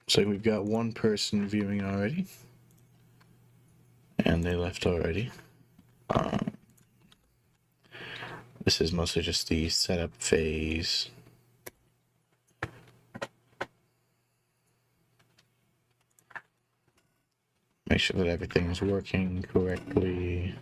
So we've got one person viewing already, and they left already. This is mostly just the setup phase. Make sure that everything is working correctly.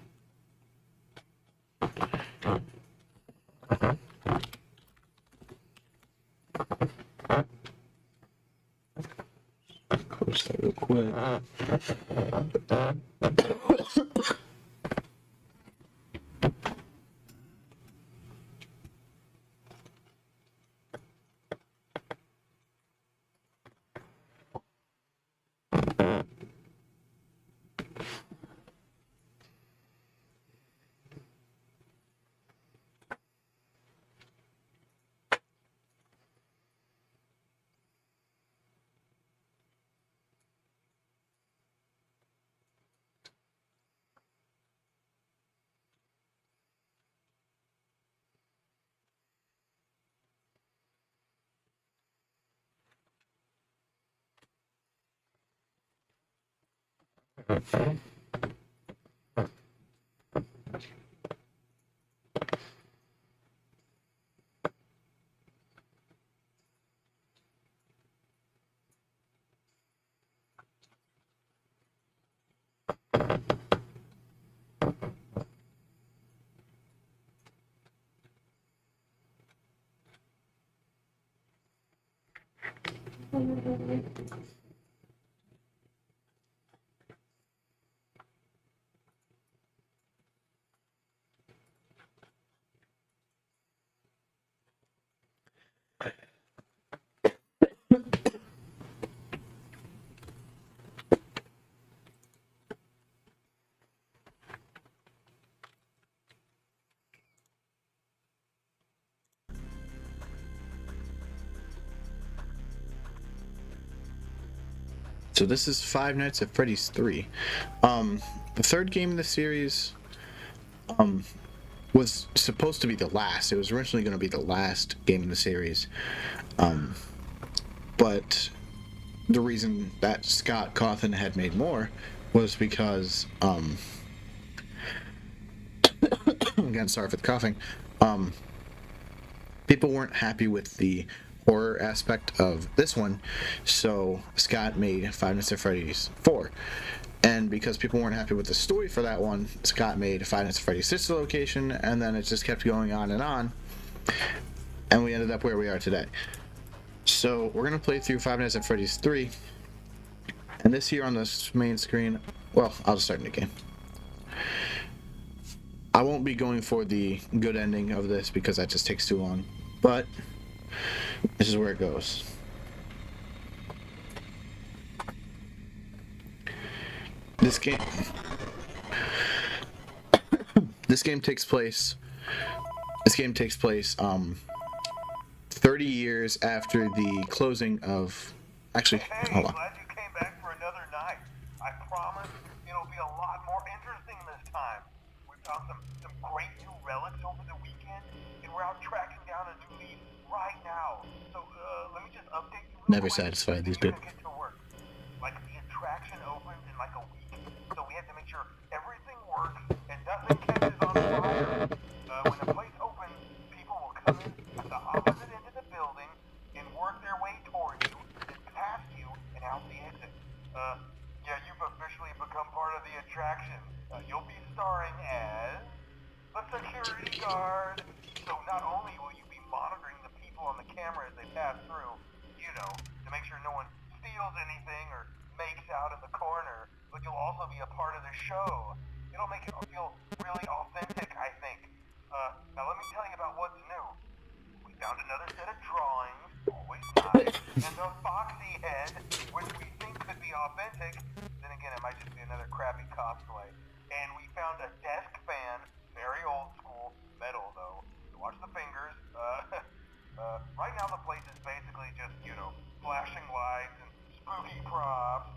Close that real quick. So this is Five Nights at Freddy's 3. The third game in the series was supposed to be the last. It was originally going to be the last game in the series. But the reason that Scott Cawthon had made more was because, again, sorry for the coughing, people weren't happy with the horror aspect of this one, so Scott made Five Nights at Freddy's 4. And because people weren't happy with the story for that one, Scott made Five Nights at Freddy's Sister Location, and then it just kept going on, and we ended up where we are today. So we're going to play through Five Nights at Freddy's 3, and this here on this main screen, well, I'll just start a new game. I won't be going for the good ending of this because that just takes too long, but this is where it goes. This game takes place 30 years after the closing of, actually, hey, hold on. Glad you came back for another night. I promise it'll be a lot more interesting this time. We found some great new relics over the weekend, and we're out tracking down a new lead right now. So let me just update you real Never quick, satisfied these and you're people. gonna get to work. Like, the attraction opens in like a week, so we have to make sure everything works and nothing catches on fire. When the place opens, people will come in at the opposite end of the building and work their way toward you, then past you, and out the exit. Yeah, you've officially become part of the attraction. You'll be starring as the security guard. So not only will you be monitoring the people on the camera as they pass through, to make sure no one steals anything or makes out in the corner, but you'll also be a part of the show. It'll make it feel really authentic, I think. Now let me tell you about what's new. We found another set of drawings, always nice, and a foxy head, which we think could be authentic. Then again, it might just be another crappy cosplay. And we found a desk fan, very old school, metal though. So watch the fingers. Right now the place is basically just, flashing lights and spooky props.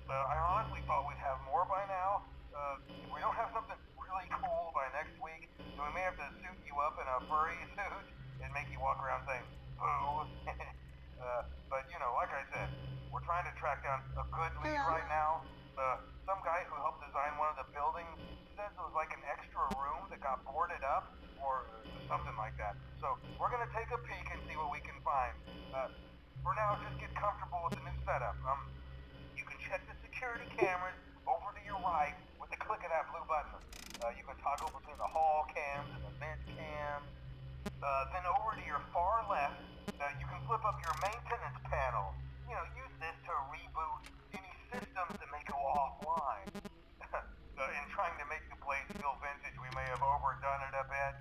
I honestly thought we'd have more by now. If we don't have something you up in a furry suit and make you walk around saying, boo. But, you know, like I said, we're trying to track down a good lead right now. Some guy who helped design one of the buildings says it was like an extra room that got boarded up or something like that. So we're going to take a peek and see what we can find. For now, just get comfortable with the new setup. You can check the security cameras over to your right with the click of that blue button. You can toggle between the hall cams and the vent cams. Then over to your far left, you can flip up your maintenance panel. You know, use this to reboot any systems that may go offline. In trying to make the place feel vintage, we may have overdone it a bit.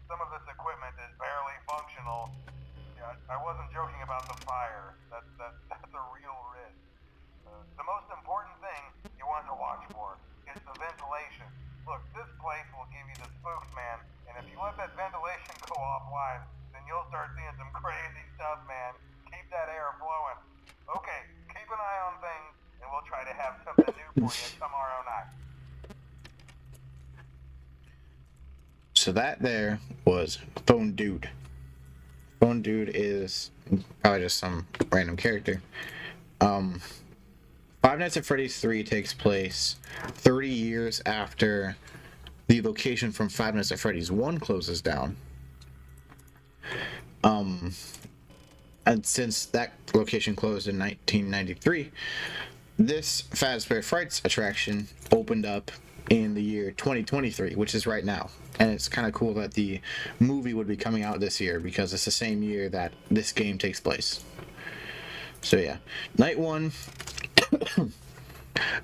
Some of this equipment is barely functional. Yeah, I wasn't joking about the fire. That's a real risk. The most important thing you want to watch for is the ventilation. Look, this place will give you the spooks, man. And if you let that ventilation go offline, then you'll start seeing some crazy stuff, man. Keep that air flowing. Okay, keep an eye on things, and we'll try to have something new for you tomorrow night. So that there was Phone Dude. Phone Dude is probably just some random character. Five Nights at Freddy's 3 takes place 30 years after the location from Five Nights at Freddy's 1 closes down. And since that location closed in 1993, this Fazbear Frights attraction opened up in the year 2023, which is right now. And it's kind of cool that the movie would be coming out this year because it's the same year that this game takes place. So yeah, night one,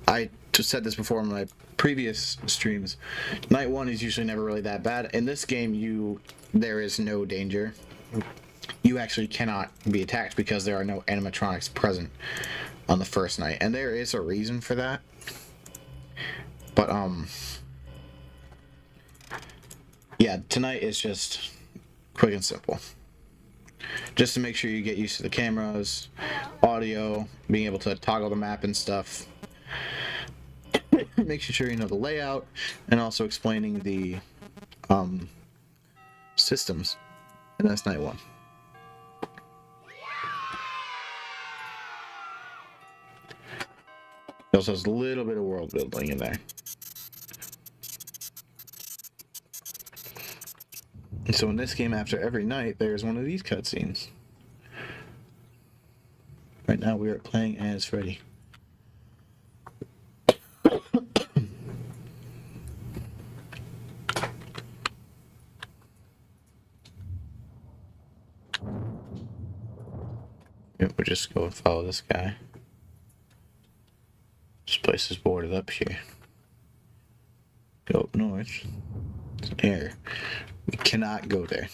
I just said this before in my previous streams, night one is usually never really that bad. In this game, there is no danger. You actually cannot be attacked because there are no animatronics present on the first night, and there is a reason for that. But yeah, tonight is just quick and simple. Just to make sure you get used to the cameras, audio, being able to toggle the map and stuff. Making sure you know the layout, and also explaining the systems. And that's night one. It also has a little bit of world building in there. And so in this game, after every night, there's one of these cutscenes. Right now we are playing as Freddy. Yep, we'll just go and follow this guy. This place is boarded up here. Go up north. It's an error. We cannot go there.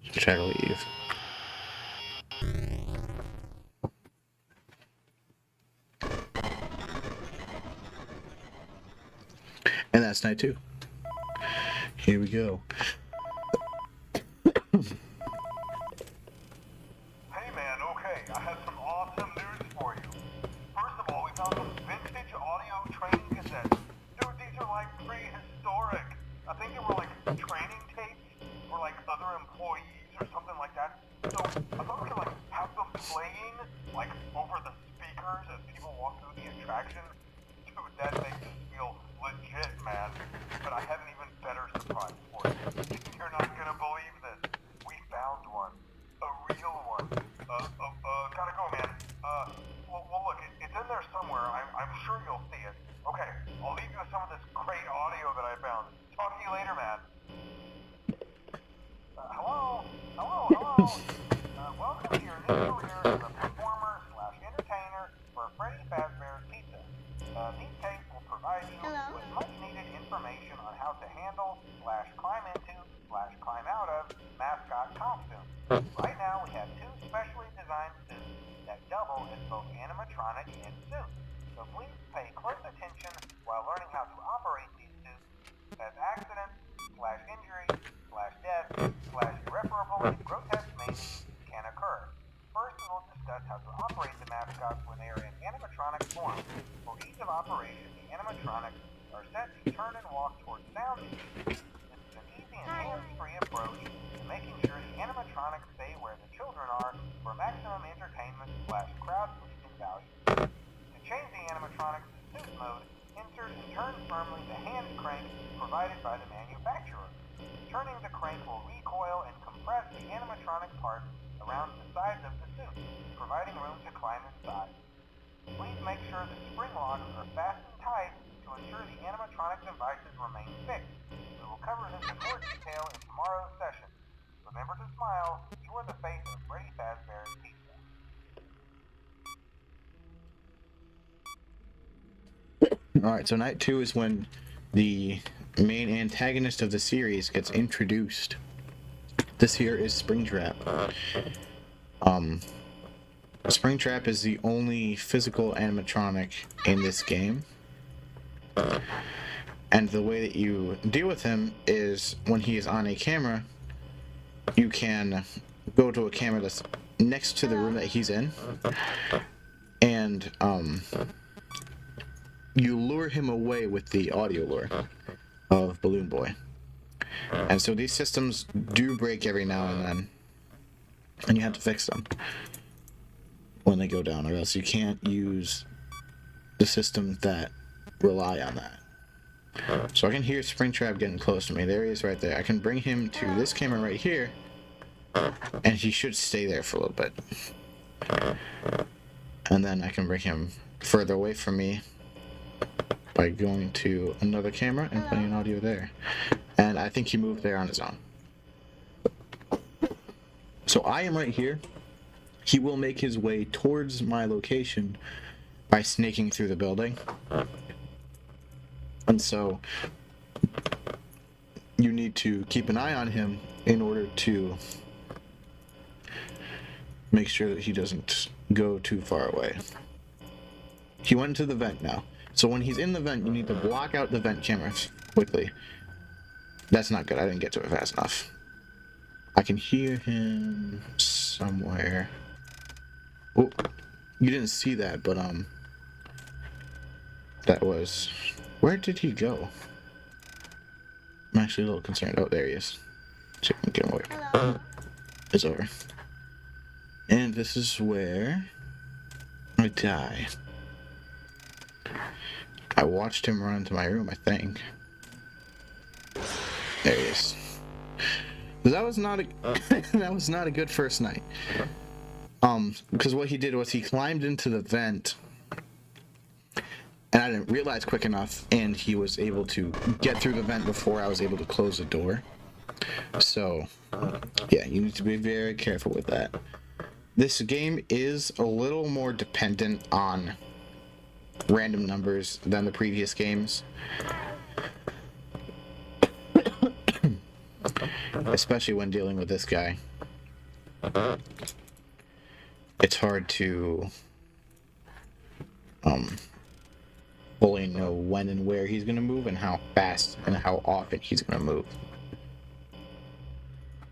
So try to leave. And that's night two. Here we go. Hey man, okay, I have some awesome news for you. First of all, we found some vintage audio training cassettes. Dude, these are like prehistoric. I think they were like training tapes for like other employees or something like that. So I thought we could like have them playing like over the speakers as people walk through the attraction. Dude, that makes us feel legit, man. But I have an even better surprise for you. You're not gonna believe this. We found one. A real one. Gotta go, man. Well, look, it's in there somewhere. I'm sure you'll see it. Okay, I'll leave you with some of this great audio that I found. Talk to you later, man. Hello? Welcome to your new career as a performer / entertainer for Freddy Fazbear's Pizza. These tapes will provide you with much needed information on how to handle / climb into / climb out of mascot costumes. Right now we have two specially designed suits that double as both animatronic and suit. So please pay close attention while learning how to operate these suits, as accidents / injury / death / irreparable and grotesque maiming can occur. First we will discuss how to operate the mascots when they are in animatronic form. For ease of operation, the animatronics are set to turn and walk towards sound cues. The crank will recoil and compress the animatronic parts around the sides of the suit, providing room to climb inside. Please make sure the spring locks are fastened tight to ensure the animatronic devices remain fixed. We will cover this in more detail in tomorrow's session. Remember to smile. You are the face of Freddy Fazbear's Pizza. Alright, so night 2 is when the main antagonist of the series gets introduced. This here is Springtrap. Springtrap is the only physical animatronic in this game. And the way that you deal with him is when he is on a camera, you can go to a camera that's next to the room that he's in, and you lure him away with the audio lure of Balloon Boy. And so these systems do break every now and then, and you have to fix them when they go down, or else you can't use the systems that rely on that. So I can hear Springtrap getting close to me. There he is right there. I can bring him to this camera right here, and he should stay there for a little bit. And then I can bring him further away from me by going to another camera and putting an audio there. And I think he moved there on his own. So I am right here. He will make his way towards my location by snaking through the building. And so you need to keep an eye on him in order to make sure that he doesn't go too far away. He went into the vent now. So when he's in the vent, you need to block out the vent cameras quickly. That's not good. I didn't get to it fast enough. I can hear him somewhere. Oh, you didn't see that, but that was... Where did he go? I'm actually a little concerned. Oh, there he is. See if I can get him away. Hello. It's over. And this is where I die. I watched him run into my room, I think. There he is. That was not a that was not a good first night. Because what he did was he climbed into the vent, and I didn't realize quick enough, and he was able to get through the vent before I was able to close the door. So, yeah, you need to be very careful with that. This game is a little more dependent on random numbers than the previous games. Especially when dealing with this guy. It's hard to fully know when and where he's going to move and how fast and how often he's going to move.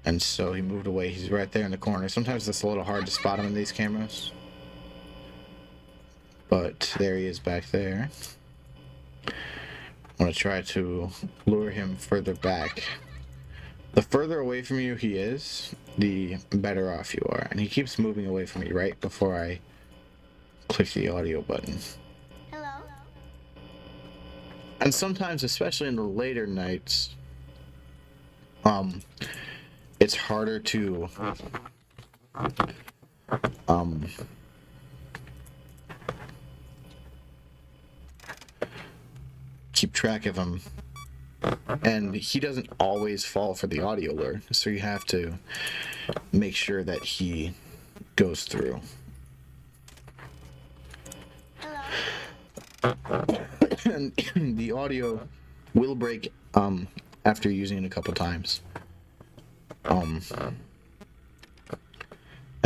And so he moved away. He's right there in the corner. Sometimes it's a little hard to spot him in these cameras. But there he is back there. I'm going to try to lure him further back. The further away from you he is, the better off you are. And he keeps moving away from me right before I click the audio button. Hello. And sometimes, especially in the later nights, it's harder to keep track of him. And he doesn't always fall for the audio lure, so you have to make sure that he goes through. Hello. And the audio will break after using it a couple times. And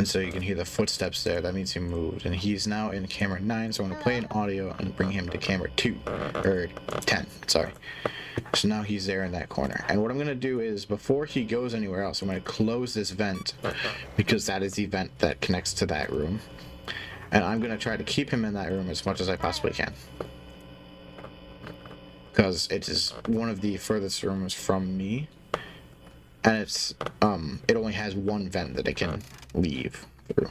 so you can hear the footsteps there. That means he moved. And he's now in camera 9, so I'm going to play an audio and bring him to camera 2. Or 10, sorry. So now he's there in that corner. And what I'm going to do is, before he goes anywhere else, I'm going to close this vent, because that is the vent that connects to that room. And I'm going to try to keep him in that room as much as I possibly can. Because it is one of the furthest rooms from me. And it's, it only has one vent that it can leave through.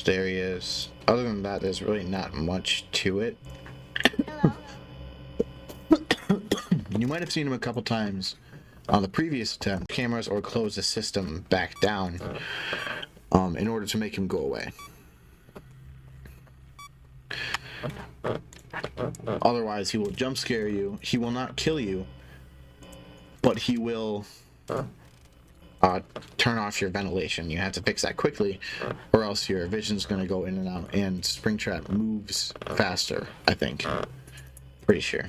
there he is. Other than that, there's really not much to it. You might have seen him a couple times on the previous attempt, cameras, or close the system back down in order to make him go away. Otherwise, he will jump scare you. He will not kill you, but he will turn off your ventilation. You have to fix that quickly, or else your vision's going to go in and out, and Springtrap moves faster, I think. Pretty sure.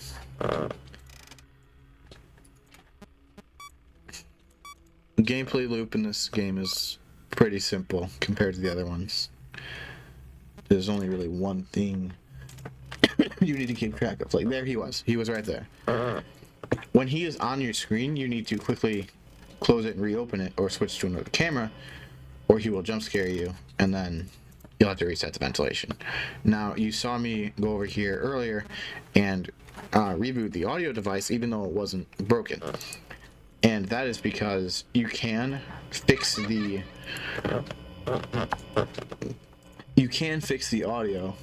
The gameplay loop in this game is pretty simple compared to the other ones. There's only really one thing you need to keep track of. Like, there he was. He was right there. When he is on your screen, you need to quickly close it and reopen it, or switch to another camera, or he will jump scare you, and then you'll have to reset the ventilation. Now, you saw me go over here earlier and reboot the audio device, even though it wasn't broken. And that is because you can fix the audio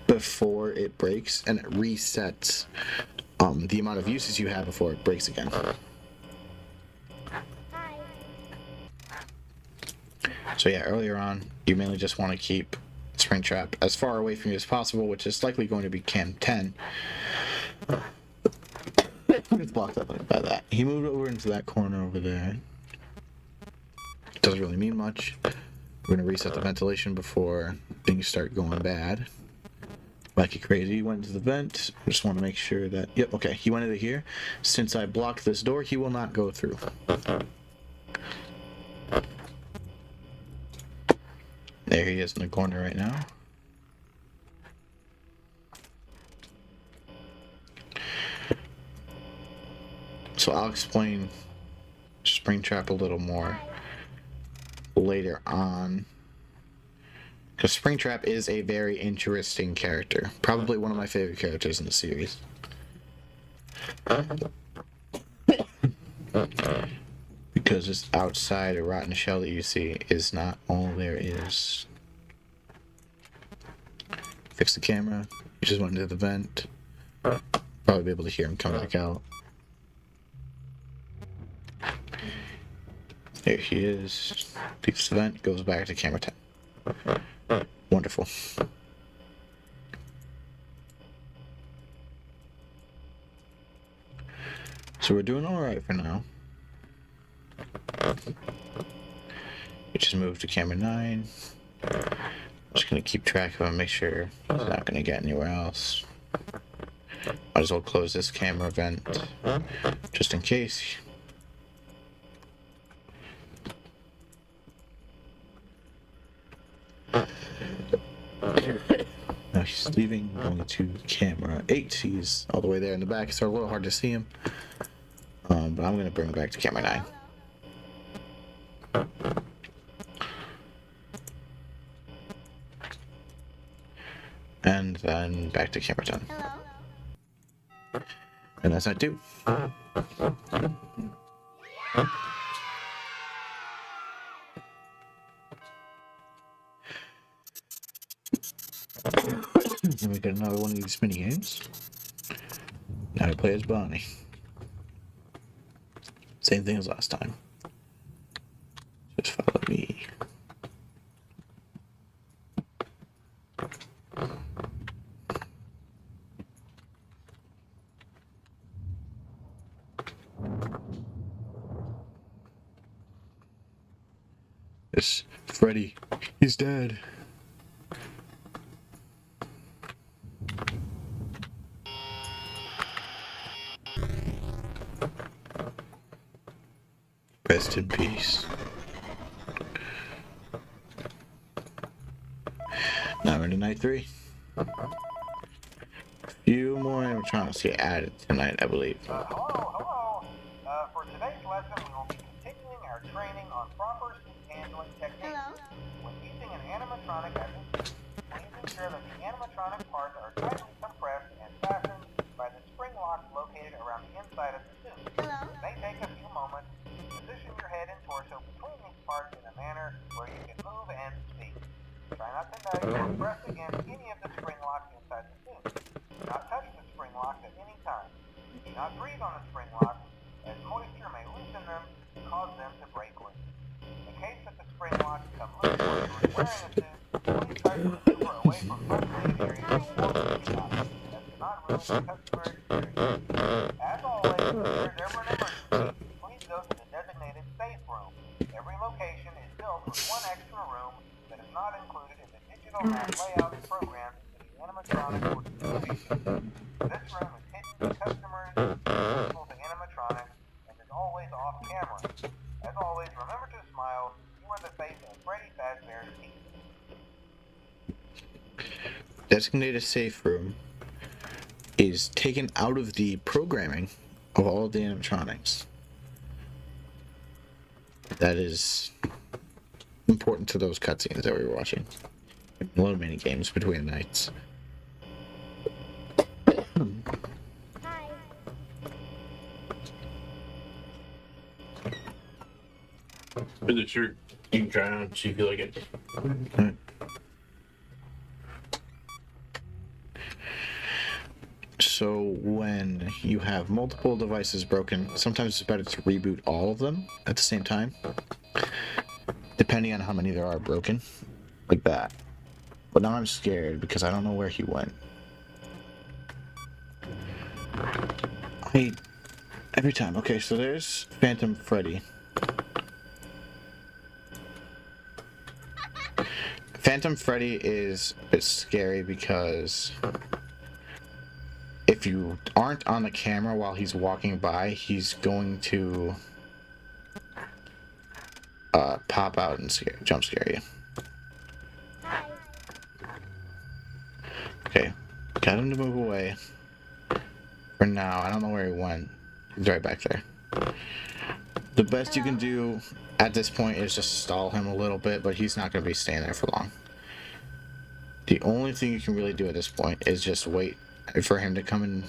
before it breaks, and it resets the amount of uses you have before it breaks again. So yeah, earlier on, you mainly just want to keep Springtrap as far away from you as possible, which is likely going to be cam 10. It's blocked up by that. He moved over into that corner over there. Doesn't really mean much. We're going to reset the ventilation before things start going bad. Wacky crazy. He went into the vent. I just want to make sure that... Yep, okay. He went into here. Since I blocked this door, he will not go through. There he is in the corner right now. So I'll explain Springtrap a little more later on, because Springtrap is a very interesting character. Probably one of my favorite characters in the series. Because this outside a rotten shell that you see is not all there is. Fix the camera. You just went into the vent. Probably be able to hear him come back out. There he is. Leaves the vent, goes back to camera 10. Wonderful. So we're doing alright for now. We just moved to camera 9. Just gonna keep track of him, make sure he's not gonna get anywhere else. Might as well close this camera vent just in case. Now he's leaving, going to camera 8. He's all the way there in the back, so a little hard to see him. But I'm going to bring him back to camera 9. And then back to camera 10. And that's night 2. Then we get another one of these mini games. Now we play as Bonnie. Same thing as last time. Just follow me. It's Freddy. He's dead. Rest in peace. Now we're into night 3. A few more animatronics get added tonight, I believe. Hello. For today's lesson, we will be continuing our training on proper seat handling techniques. When using an animatronic as a seat, please ensure that the animatronic parts are tightly compressed and fastened by the spring lock located around the inside of the suit. It may take a few moments. Position your head and torso between these parts in a manner where you can move and speak. Try not to nudge or press against any of the spring locks inside the suit. Do not touch the spring locks at any time. Do not breathe on the spring locks, as moisture may loosen them and cause them to break loose. In case that the spring locks come loose while you are wearing a suit, please tuck the maneuver away from frustrated areas before moving out. That does not ruin the customer experience. As always, if there is ever an emergency, please go to the designated safe room. Every location is built with one extra room that is not included in the digital map layout programmed into the animatronic or simulation. This room is hidden to customers, visible to animatronics, and is always off camera. As always, remember to smile. You are the face of Freddy Fazbear's Teeth. Designated safe room is taken out of the programming of all of the animatronics. That is important to those cutscenes that we were watching. Little mini games between the nights. Hi. Is it shirt? You can try it on, see if you like it. Alright. So when you have multiple devices broken, sometimes it's better to reboot all of them at the same time, depending on how many there are broken, like that. But now I'm scared because I don't know where he went. Every time. Okay, so there's Phantom Freddy. Phantom Freddy is a bit scary because if you aren't on the camera while he's walking by, he's going to pop out and jump scare you. Hi. Okay, got him to move away. For now, I don't know where he went. He's right back there. The best you can do at this point is just stall him a little bit, but he's not going to be staying there for long. The only thing you can really do at this point is just wait for him to come in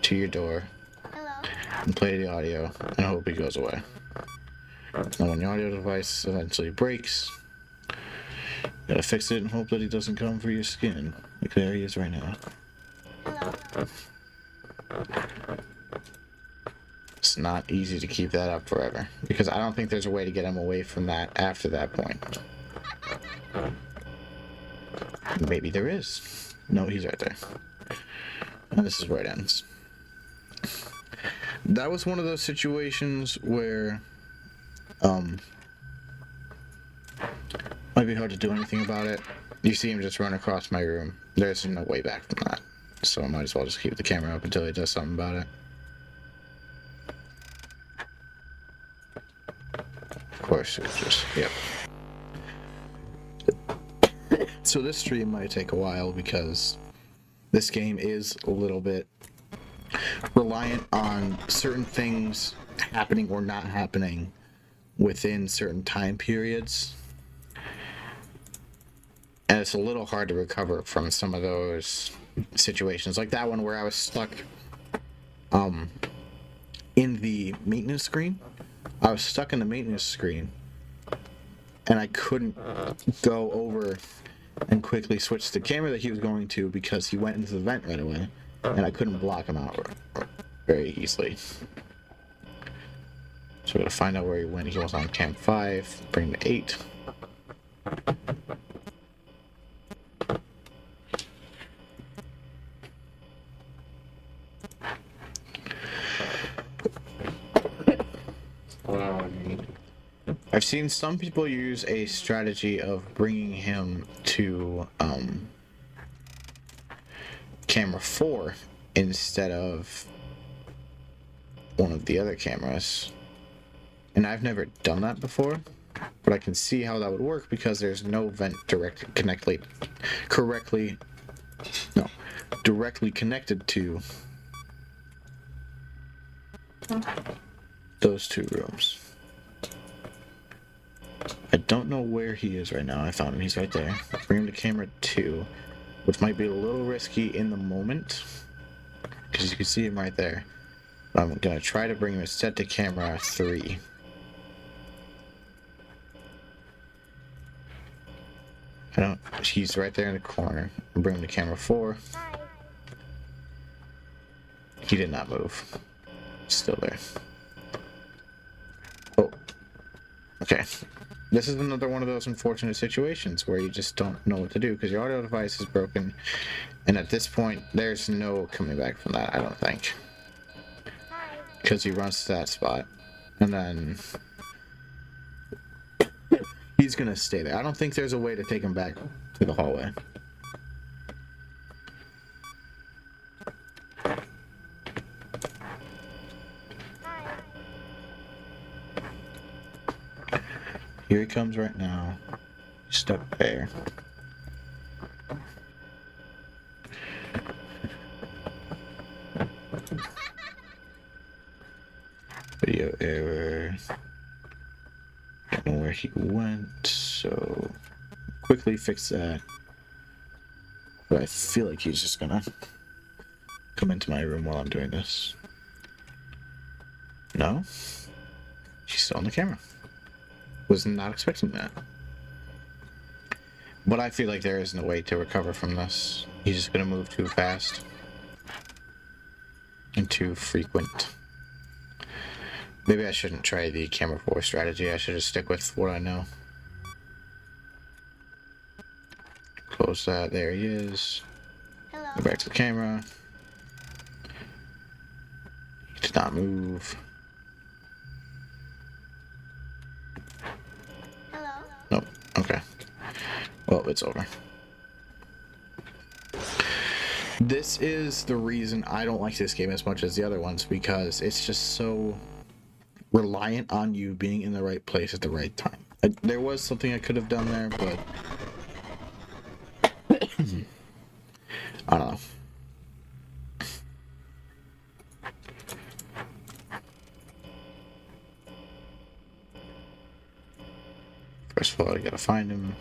to your door Hello. and play the audio and hope he goes away. And when your audio device eventually breaks, you gotta fix it and hope that he doesn't come for your skin. Like there he is right now. Hello. It's not easy to keep that up forever, because I don't think there's a way to get him away from that after that point. Maybe there is. No, he's right there. And this is where it ends. That was one of those situations where might be hard to do anything about it. You see him just run across my room. There's no way back from that. So I might as well just keep the camera up until he does something about it. Of course, it's just, yep. So this stream might take a while because this game is a little bit reliant on certain things happening or not happening within certain time periods. And it's a little hard to recover from some of those situations. Like that one where I was stuck in the maintenance screen. I was stuck in the maintenance screen and I couldn't go over and quickly switch the camera that he was going to because he went into the vent right away and I couldn't block him out very easily. So we're gonna find out where he went. He was on cam 5, bring the 8. I've seen some people use a strategy of bringing him to camera 4 instead of one of the other cameras. And I've never done that before, but I can see how that would work because there's no vent directly connected to those two rooms. I don't know where he is right now. I found him. He's right there. Bring him to camera 2, which might be a little risky in the moment because you can see him right there. But I'm gonna try to bring him instead to camera 3. I don't. He's right there in the corner. I'm bringing the camera 4. Hi. He did not move. He's still there. Oh. Okay. This is another one of those unfortunate situations where you just don't know what to do because your audio device is broken, and at this point, there's no coming back from that, I don't think. Hi. Because he runs to that spot, and then he's gonna stay there. I don't think there's a way to take him back to the hallway. Hi. Here he comes right now. Stuck there. Video error. Don't know where he went, so quickly fix that. But I feel like he's just gonna come into my room while I'm doing this. No? She's still on the camera. Was not expecting that. But I feel like there isn't a way to recover from this. He's just gonna move too fast. And too frequent. Maybe I shouldn't try the camera 4 strategy. I should just stick with what I know. Close that. There he is. Hello. Go back to the camera. He did not move. Hello. Nope. Okay. Well, it's over. This is the reason I don't like this game as much as the other ones, because it's just so reliant on you being in the right place at the right time. There was something I could have done there, but I don't know. First of all, I gotta find him.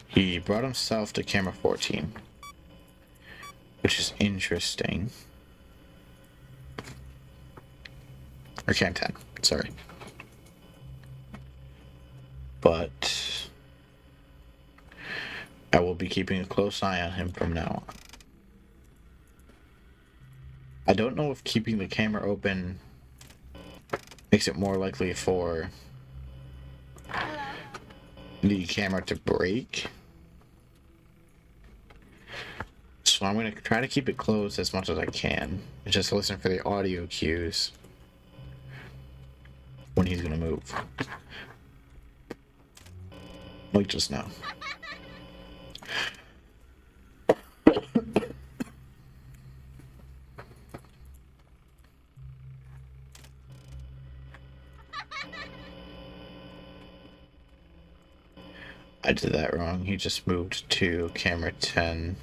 He brought himself to camera 14, which is interesting. Or cam 10, sorry. But I will be keeping a close eye on him from now on. I don't know if keeping the camera open makes it more likely for the camera to break. So I'm going to try to keep it closed as much as I can. And just listen for the audio cues when he's going to move. Like just now. I did that wrong. He just moved to camera 10.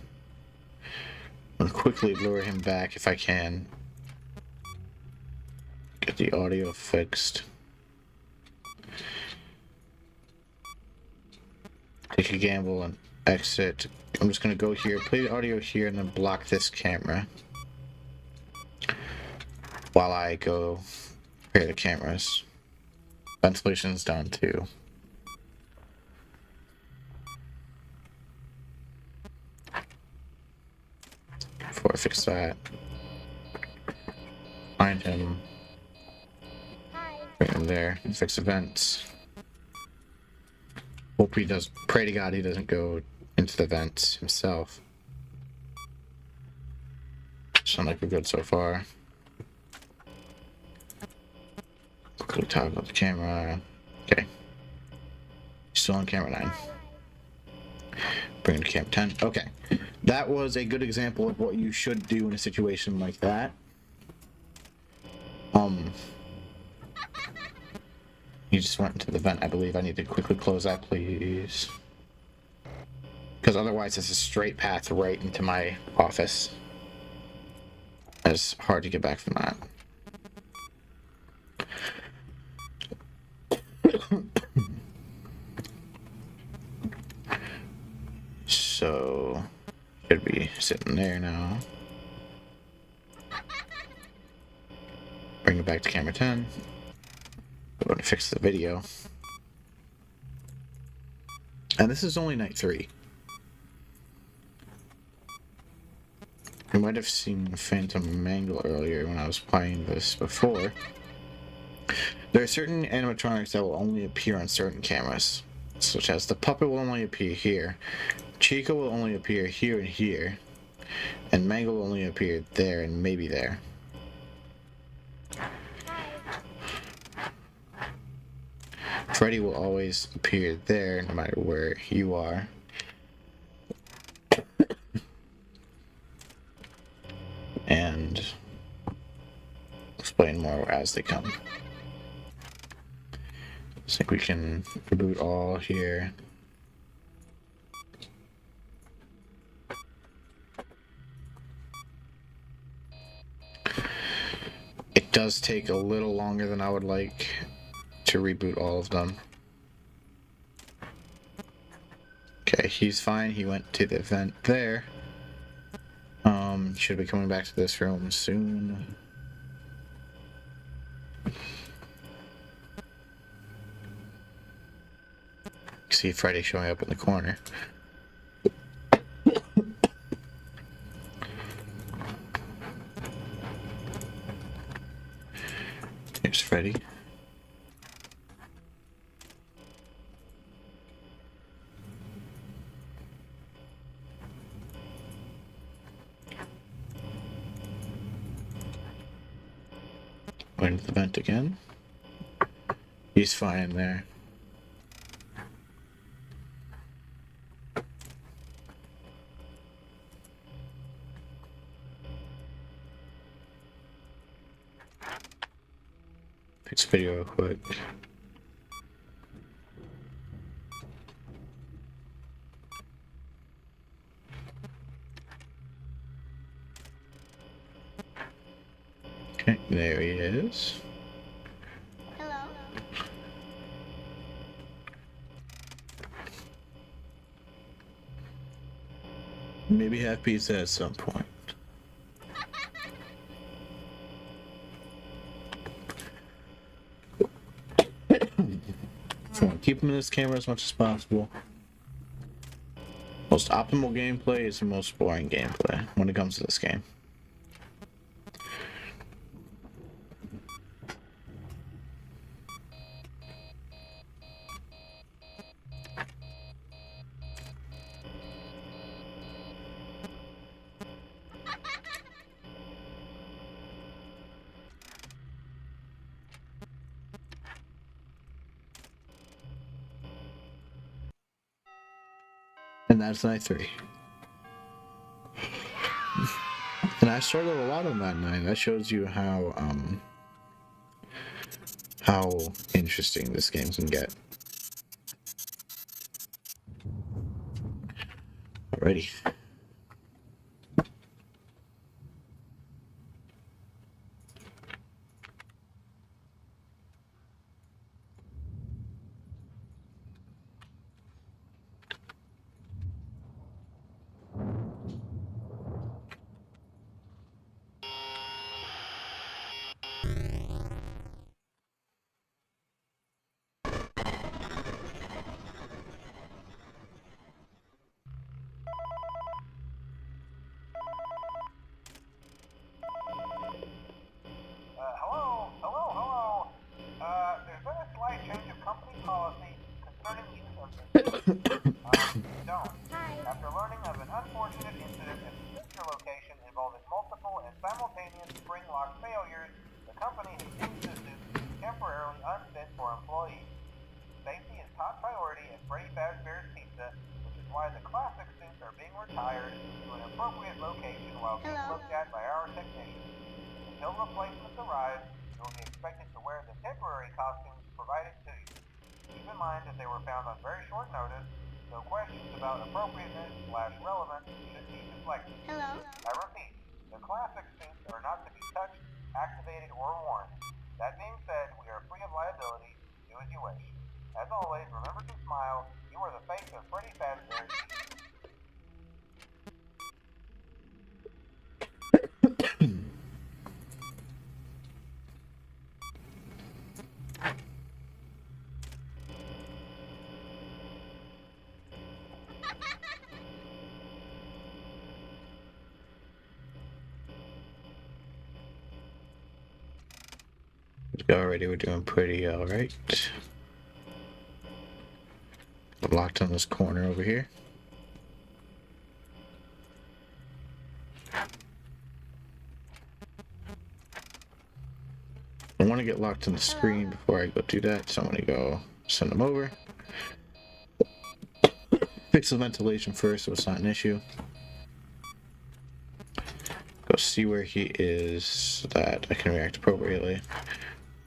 I'm gonna quickly lure him back if I can. Get the audio fixed. Take a gamble and exit. I'm just gonna go here, play the audio here, and then block this camera while I go repair the cameras. Ventilation's down too. Before I fix that, find him, Hi. bring him there, and fix events. Hope he does. Pray to God he doesn't go into the vents himself. Sound like we're good so far. Quickly toggle the camera. Okay. Still on camera 9. Bring it to cam 10. Okay. That was a good example of what you should do in a situation like that. He just went into the vent, I believe. I need to quickly close that, please. Because otherwise it's a straight path right into my office. It's hard to get back from that. So, should be sitting there now. Bring it back to camera 10. I'm going to fix the video. And this is only night 3. You might have seen Phantom Mangle earlier when I was playing this before. There are certain animatronics that will only appear on certain cameras, such as the puppet will only appear here, Chica will only appear here and here, and Mangle will only appear there and maybe there. Freddy will always appear there no matter where you are. And explain more as they come. I think we can reboot all here. It does take a little longer than I would like to reboot all of them. Okay, he's fine. He went to the vent there. Should be coming back to this room soon. See Freddy showing up in the corner. Here's Freddy. Went to the vent again. He's fine in there. Fix video real quick. Okay, there he is. Hello. Maybe have pizza at some point. So keep him in this camera as much as possible. Most optimal gameplay is the most boring gameplay when it comes to this game. And that's night 3. And I struggled a lot on that night. That shows you how interesting this game can get. Alrighty. Hello. There's been a slight change of company policy concerning use of this. Don't. Hi. After learning of an unfortunate incident at the sister location involving multiple and simultaneous spring lock failures, the company has deemed the suit temporarily unfit for employees. Safety is top priority at Freddy Fazbear's Pizza, which is why the classic suits are being retired to an appropriate location while being looked at by our technicians. Until replacements arrive, you will be expected to wear the temporary costumes provided to you. Keep in mind that they were found on very short notice, so questions about appropriateness/relevance should be deflected. Hello. I repeat, the classic suits are not to be touched, activated, or worn. That being said, we are free of liability. Do as you wish. As always, remember to smile. You are the face of Freddy Fazbear. Already we're doing pretty alright. We're locked on this corner over here. I want to get locked on the screen before I go do that, so I'm going to go send them over. Fix the ventilation first so it's not an issue. Go see where he is so that I can react appropriately.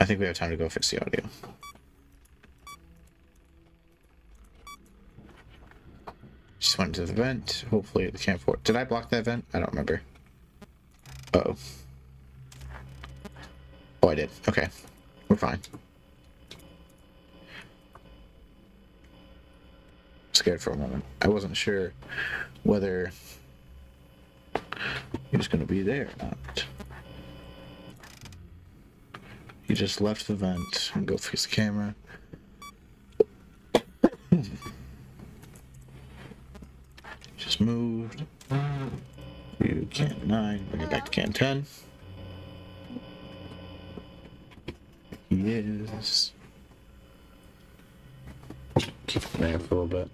I think we have time to go fix the audio. Just went to the vent. Hopefully the camp for. Did I block that vent? I don't remember. Uh-oh. Oh, I did. Okay. We're fine. Scared for a moment. I wasn't sure whether he was going to be there or not. He just left the vent and go fix the camera. Just moved. You can 9, bring it back to can 10. He is. Keep it there for a little bit.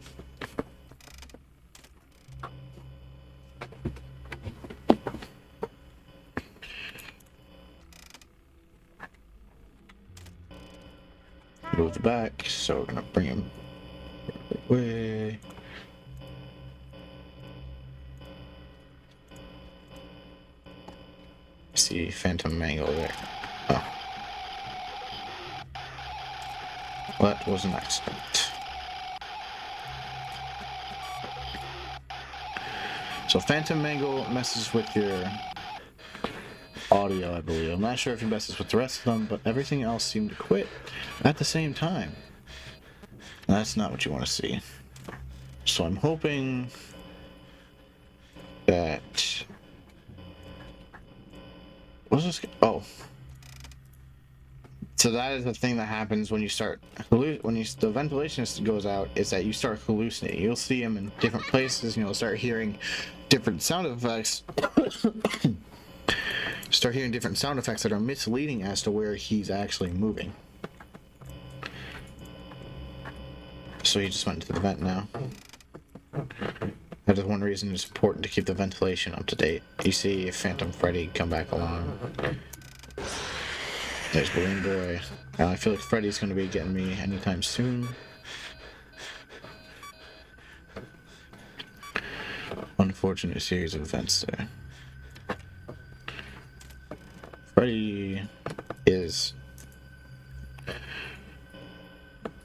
Move the back, so we're gonna bring him away. See Phantom Mangle there. Oh. That was an accident. So Phantom Mangle messes with your audio, I believe. I'm not sure if he messes with the rest of them, but everything else seemed to quit at the same time. That's not what you want to see. So I'm hoping that... What's this? Oh. So that is the thing that happens when you start the ventilation goes out, is that you start hallucinating. You'll see him in different places and you'll start hearing different sound effects. Start hearing different sound effects that are misleading as to where he's actually moving. So he just went into the vent now. That is one reason it's important to keep the ventilation up to date. You see Phantom Freddy come back along. There's Balloon Boy. I feel like Freddy's going to be getting me anytime soon. Unfortunate series of events there. Freddy is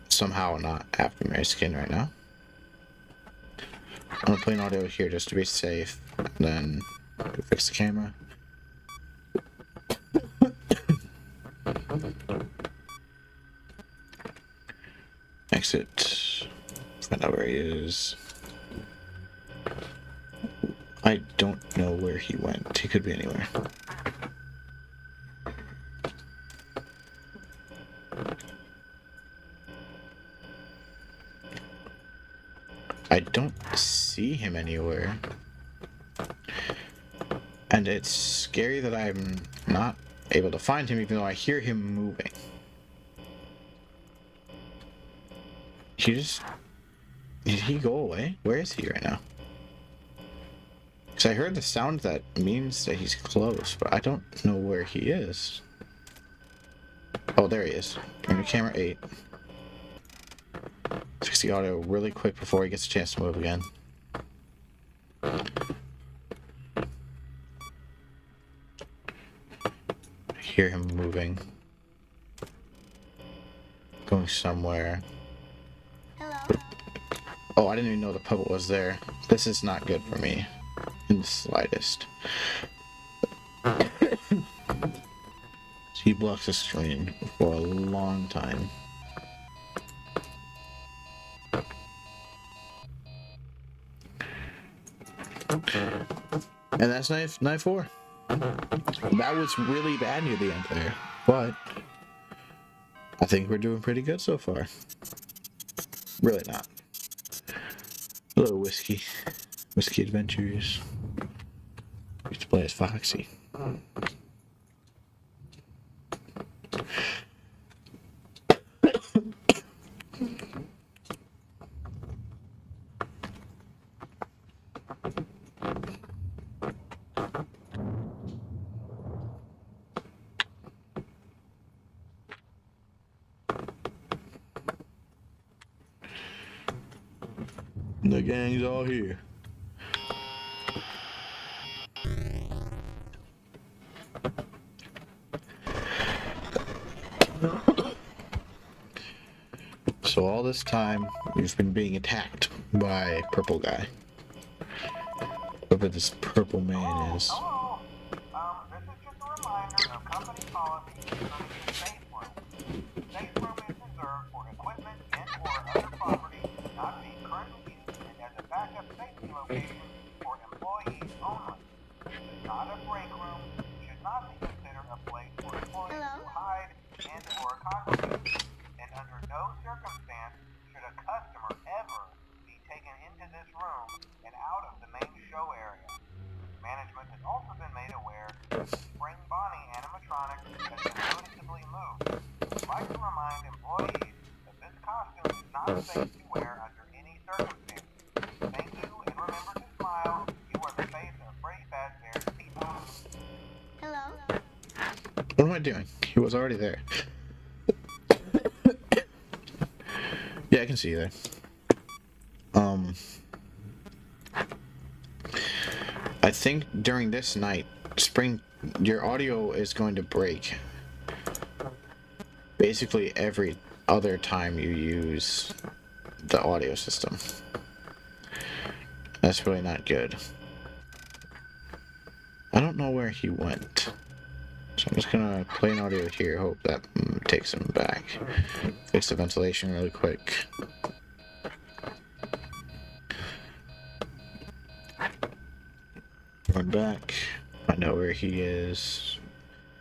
somehow not after my skin right now. I'm gonna play an audio here just to be safe, then fix the camera. Exit. Find out where he is. I don't know where he went. He could be anywhere. I don't see him anywhere. And it's scary that I'm not able to find him even though I hear him moving. Did he go away? Where is he right now? Because I heard the sound that means that he's close, but I don't know where he is. Oh, there he is. Bring to camera 8. Fix the audio really quick before he gets a chance to move again. I hear him moving. Going somewhere. Hello. Oh, I didn't even know the puppet was there. This is not good for me in the slightest. He blocks the screen for a long time. And that's knife 4. That was really bad near the end there, but I think we're doing pretty good so far. Really not. A little whiskey adventures. Used to play as Foxy. The gang's all here. So all this time, we've been being attacked by purple guy. Whoever this purple man is. Hello. This is just a reminder of company policy concerning the safe room. The safe room is reserved for equipment and/or other property not being currently used and as a backup safety location for employees only. This is not a break room. Should not be considered a place for employees to hide and/or congregate. And under no circumstance should a customer ever be taken into this room and out of the main show area. Management has also been made aware that the Spring Bonnie animatronic has been noticeably moved. I'd like to remind employees that this costume is not safe to wear under any circumstances. Thank you, and remember to smile. You are the face of Freddy Fazbear's people. Hello? What am I doing? He was already there. Yeah, I can see you there. I think during this night, your audio is going to break. Basically every other time you use the audio system. That's really not good. I don't know where he went. So I'm just gonna play an audio here, hope that takes him back. Fix the ventilation really quick. Run back. I know where he is.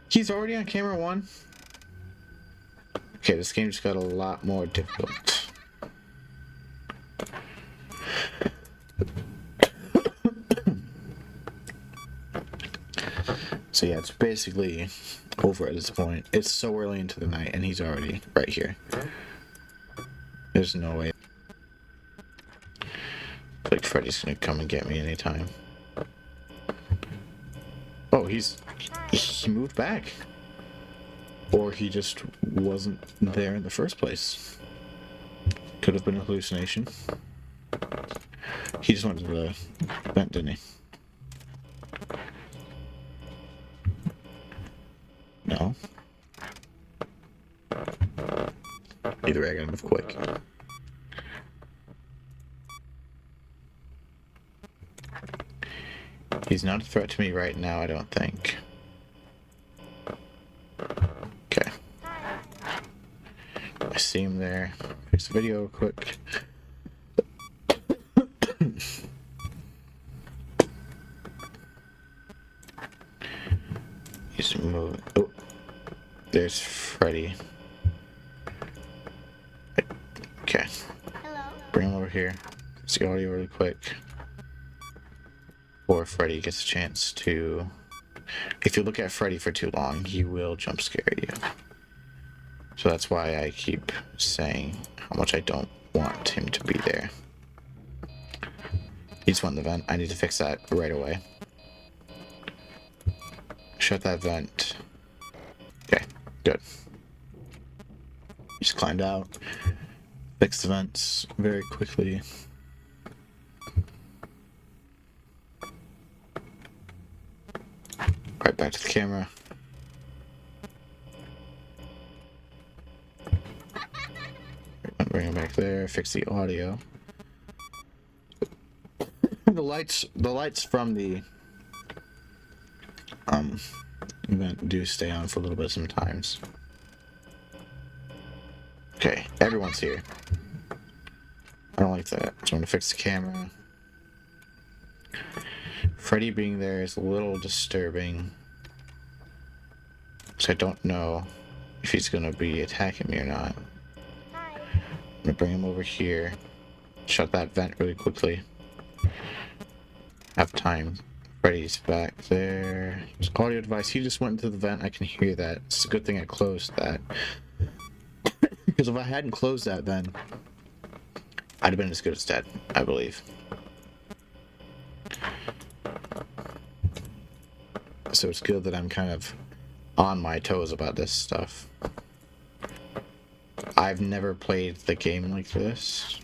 He's already on camera 1. Okay, this game just got a lot more difficult. So yeah, it's basically over at this point. It's so early into the night and he's already right here. There's no way. Like Freddy's gonna come and get me anytime. Oh, he moved back. Or he just wasn't there in the first place. Could have been a hallucination. He just went to the vent, didn't he? No. Either way, I gotta move quick. He's not a threat to me right now, I don't think. Okay. I see him there. Fix the video quick. He's moving. Oh, there's Freddy. Okay. Hello? Bring him over here. See audio really quick. Before Freddy gets a chance to... If you look at Freddy for too long, he will jump scare you. So that's why I keep saying how much I don't want him to be there. He just went in the vent. I need to fix that right away. Shut that vent. Okay, good. Just climbed out. Fixed the vents very quickly. Right back to the camera. Bring him back there. Fix the audio. The lights from the event do stay on for a little bit sometimes. Okay, everyone's here. I don't like that. So I'm gonna fix the camera. Freddy being there is a little disturbing. So I don't know if he's gonna be attacking me or not. Hi. I'm gonna bring him over here. Shut that vent really quickly. Have time. Freddy's back there. His audio device. He just went into the vent. I can hear that. It's a good thing I closed that. Because if I hadn't closed that, then I'd have been as good as dead, I believe. So it's good that I'm kind of on my toes about this stuff. I've never played the game like this.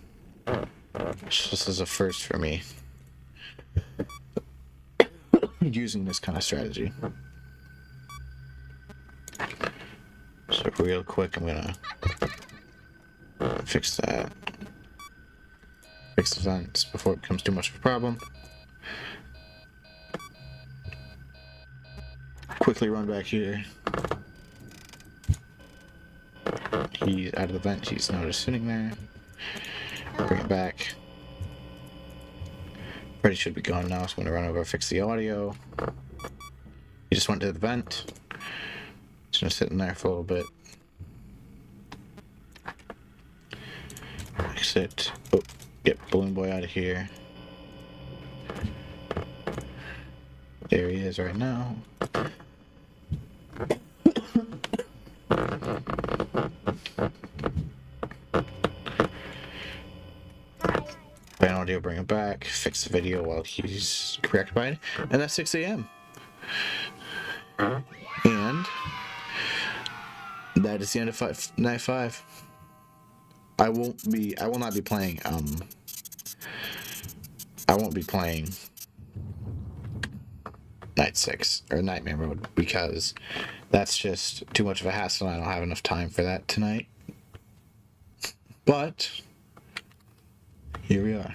This is a first for me. Using this kind of strategy. So real quick, I'm gonna fix that. Fix the vents before it becomes too much of a problem. Quickly run back here. He's out of the vent. He's now just sitting there. Bring it back. Freddy should be gone now, so I'm gonna run over and fix the audio. He just went to the vent. Just gonna sit in there for a little bit. Exit. Oh, get Balloon Boy out of here. There he is right now. Ban audio, bring it back. Fix the video while he's preoccupied. And that's 6 a.m. And that is the end of night 5. I will not be playing I won't be playing night 6 or Nightmare Mode because that's just too much of a hassle and I don't have enough time for that tonight. But here we are.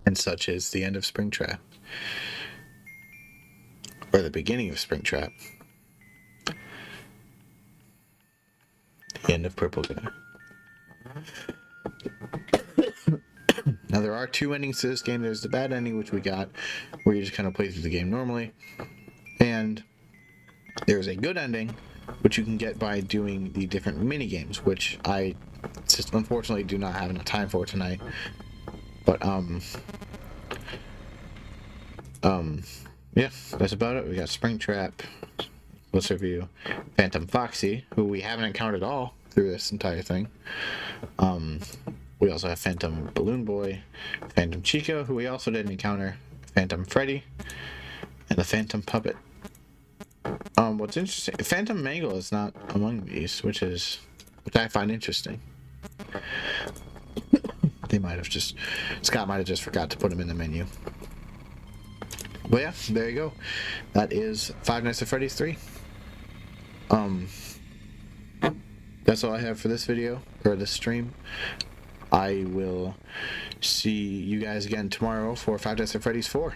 And such is the end of Springtrap. Or the beginning of Springtrap. The end of Purple Guy. Now there are 2 endings to this game. There's the bad ending, which we got, where you just kind of play through the game normally. And there's a good ending, which you can get by doing the different mini games, which I just unfortunately do not have enough time for tonight. But yeah, that's about it. We got Springtrap. Let's review Phantom Foxy, who we haven't encountered at all through this entire thing. We also have Phantom Balloon Boy, Phantom Chico, who we also didn't encounter, Phantom Freddy, and the Phantom Puppet. What's interesting, Phantom Mangle is not among these, which I find interesting. Scott might have just forgot to put him in the menu. But yeah, there you go. That is Five Nights at Freddy's 3. That's all I have for this video, or this stream. I will see you guys again tomorrow for Five Nights at Freddy's 4.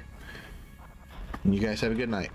And you guys have a good night.